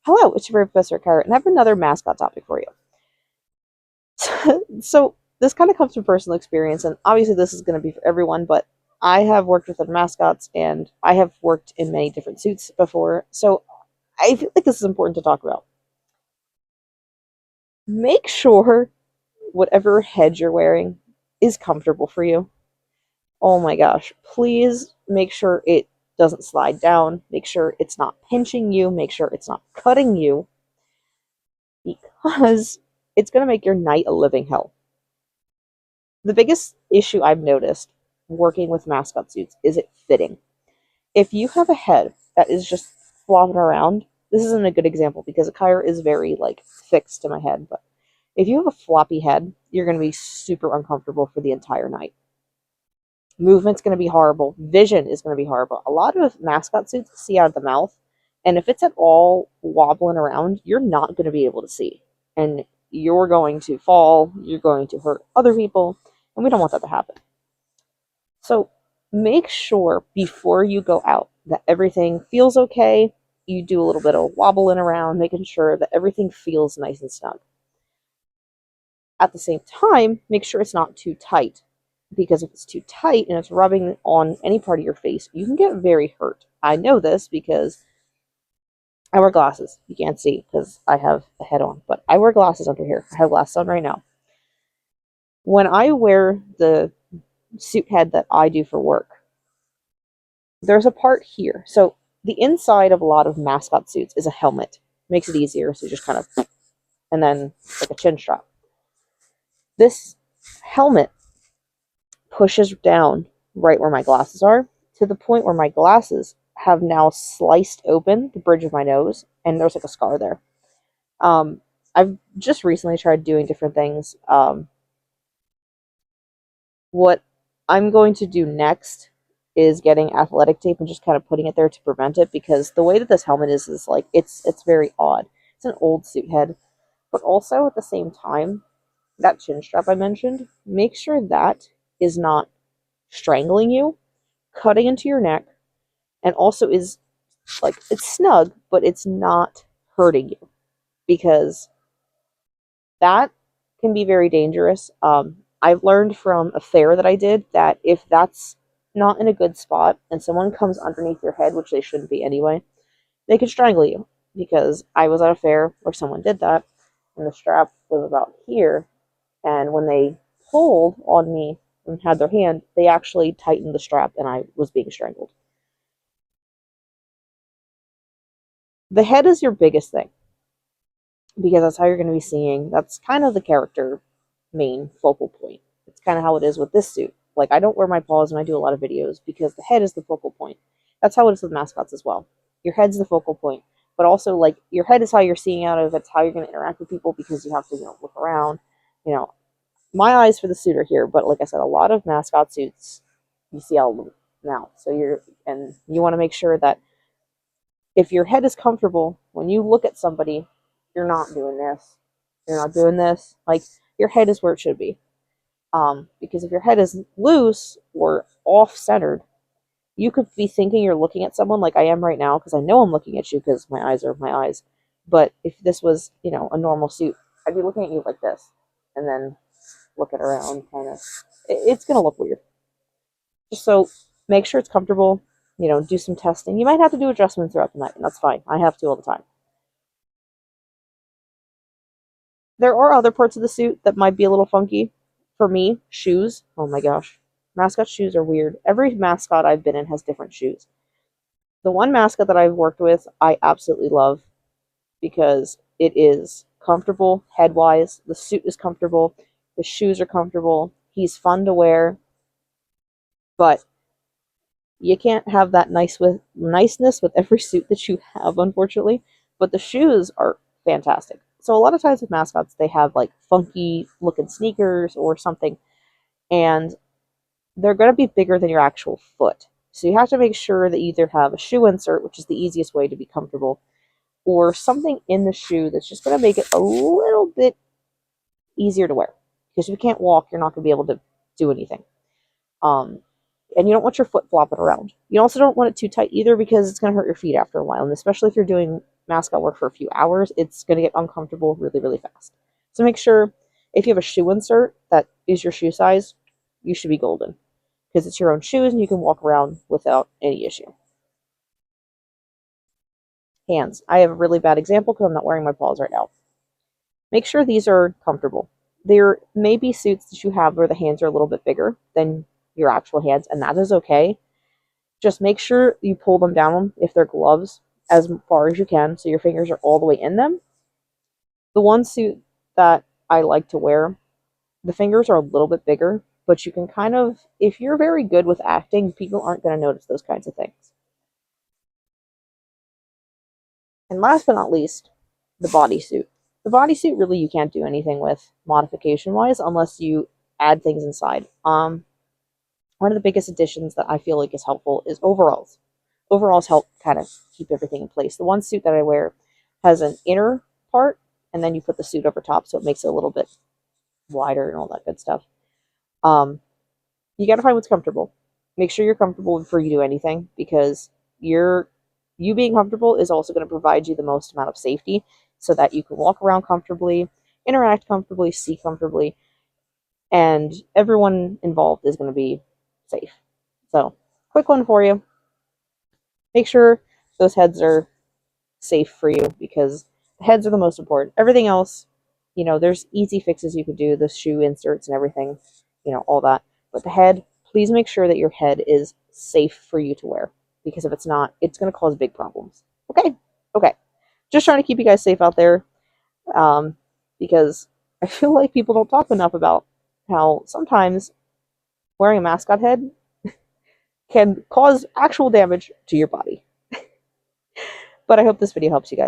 Hello, it's your favorite Professor Carrot, and I have another mascot topic for you. So, this kind of comes from personal experience, and obviously, this is going to be for everyone, but I have worked with other mascots, and I have worked in many different suits before, so I feel like this is important to talk about. Make sure whatever head you're wearing is comfortable for you. Oh my gosh, please make sure it doesn't slide down, make sure it's not pinching you, make sure it's not cutting you, because it's going to make your night a living hell. The biggest issue I've noticed working with mascot suits is it fitting. If you have a head that is just flopping around, this isn't a good example because a Kyra is very like fixed to my head, but if you have a floppy head, you're going to be super uncomfortable for the entire night. Movement's going to be horrible. Vision is going to be horrible. A lot of mascot suits see out of the mouth, and if it's at all wobbling around, you're not going to be able to see. And you're going to fall, you're going to hurt other people, and we don't want that to happen. So make sure before you go out that everything feels okay. You do a little bit of wobbling around, making sure that everything feels nice and snug. At the same time, make sure it's not too tight, because if it's too tight and it's rubbing on any part of your face, you can get very hurt. I know this because I wear glasses. You can't see because I have a head on, but I wear glasses under here. I have glasses on right now. When I wear the suit head that I do for work, there's a part here. So the inside of a lot of mascot suits is a helmet. Makes it easier, so you just kind of, and then like a chin strap. This helmet pushes down right where my glasses are, to the point where my glasses have now sliced open the bridge of my nose, and there's like a scar there. Um, I've just recently tried doing different things. What I'm going to do next is getting athletic tape and just kind of putting it there to prevent it, because the way that this helmet is like it's very odd. It's an old suit head, but also at the same time, that chin strap I mentioned, make sure that is not strangling you, cutting into your neck, and also is like it's snug, but it's not hurting you, because that can be very dangerous. I've learned from a fair that I did that if that's not in a good spot and someone comes underneath your head, which they shouldn't be anyway, they could strangle you. Because I was at a fair where someone did that, and the strap was about here, and when they pulled on me and had their hand, they actually tightened the strap, and I was being strangled. The head is your biggest thing, because that's how you're going to be seeing. That's kind of the character main focal point. It's kind of how it is with this suit. Like, I don't wear my paws when I do a lot of videos because the head is the focal point. That's how it is with mascots as well. Your head's the focal point, but also like your head is how you're seeing out of. It's how you're going to interact with people, because you have to look around. You know, my eyes for the suit are here, but like I said, a lot of mascot suits you see out of the mouth. So you want to make sure that if your head is comfortable, when you look at somebody, you're not doing this. You're not doing this. Like, your head is where it should be. Because if your head is loose or off centered, you could be thinking you're looking at someone like I am right now, because I know I'm looking at you because my eyes are my eyes. But if this was, a normal suit, I'd be looking at you like this and then looking around kind of. It's going to look weird. So make sure it's comfortable. Do some testing. You might have to do adjustments throughout the night, and that's fine. I have to all the time. There are other parts of the suit that might be a little funky. For me, shoes. Oh my gosh. Mascot shoes are weird. Every mascot I've been in has different shoes. The one mascot that I've worked with, I absolutely love, because it is comfortable head wise. The suit is comfortable. The shoes are comfortable. He's fun to wear. But you can't have that niceness with every suit that you have, unfortunately. But the shoes are fantastic. So a lot of times with mascots, they have like funky looking sneakers or something, and they're going to be bigger than your actual foot. So you have to make sure that you either have a shoe insert, which is the easiest way to be comfortable, or something in the shoe that's just going to make it a little bit easier to wear. Because if you can't walk, you're not going to be able to do anything. Um, and you don't want your foot flopping around. You also don't want it too tight either, because it's going to hurt your feet after a while, and especially if you're doing Mascot work for a few hours, it's going to get uncomfortable really, really fast. So make sure if you have a shoe insert that is your shoe size, you should be golden because it's your own shoes and you can walk around without any issue. Hands. I have a really bad example because I'm not wearing my paws right now. Make sure these are comfortable. There may be suits that you have where the hands are a little bit bigger than your actual hands, and that is okay. Just make sure you pull them down if they're gloves as far as you can so your fingers are all the way in them. The one suit that I like to wear, the fingers are a little bit bigger, but you can kind of, if you're very good with acting, people aren't going to notice those kinds of things. And last but not least, the bodysuit. The bodysuit really you can't do anything with modification wise unless you add things inside. One of the biggest additions that I feel like is helpful is overalls. Overalls help kind of keep everything in place. The one suit that I wear has an inner part, and then you put the suit over top, so it makes it a little bit wider and all that good stuff. Um, you got to find what's comfortable. Make sure you're comfortable before you do anything, because you being comfortable is also going to provide you the most amount of safety, so that you can walk around comfortably, interact comfortably, see comfortably, and everyone involved is going to be safe. So, quick one for you. Make sure those heads are safe for you because the heads are the most important. Everything else, there's easy fixes you could do, the shoe inserts and everything, all that. But the head, please make sure that your head is safe for you to wear because if it's not, it's going to cause big problems. Okay? Okay. Just trying to keep you guys safe out there because I feel like people don't talk enough about how sometimes wearing a mascot head can cause actual damage to your body. But I hope this video helps you guys.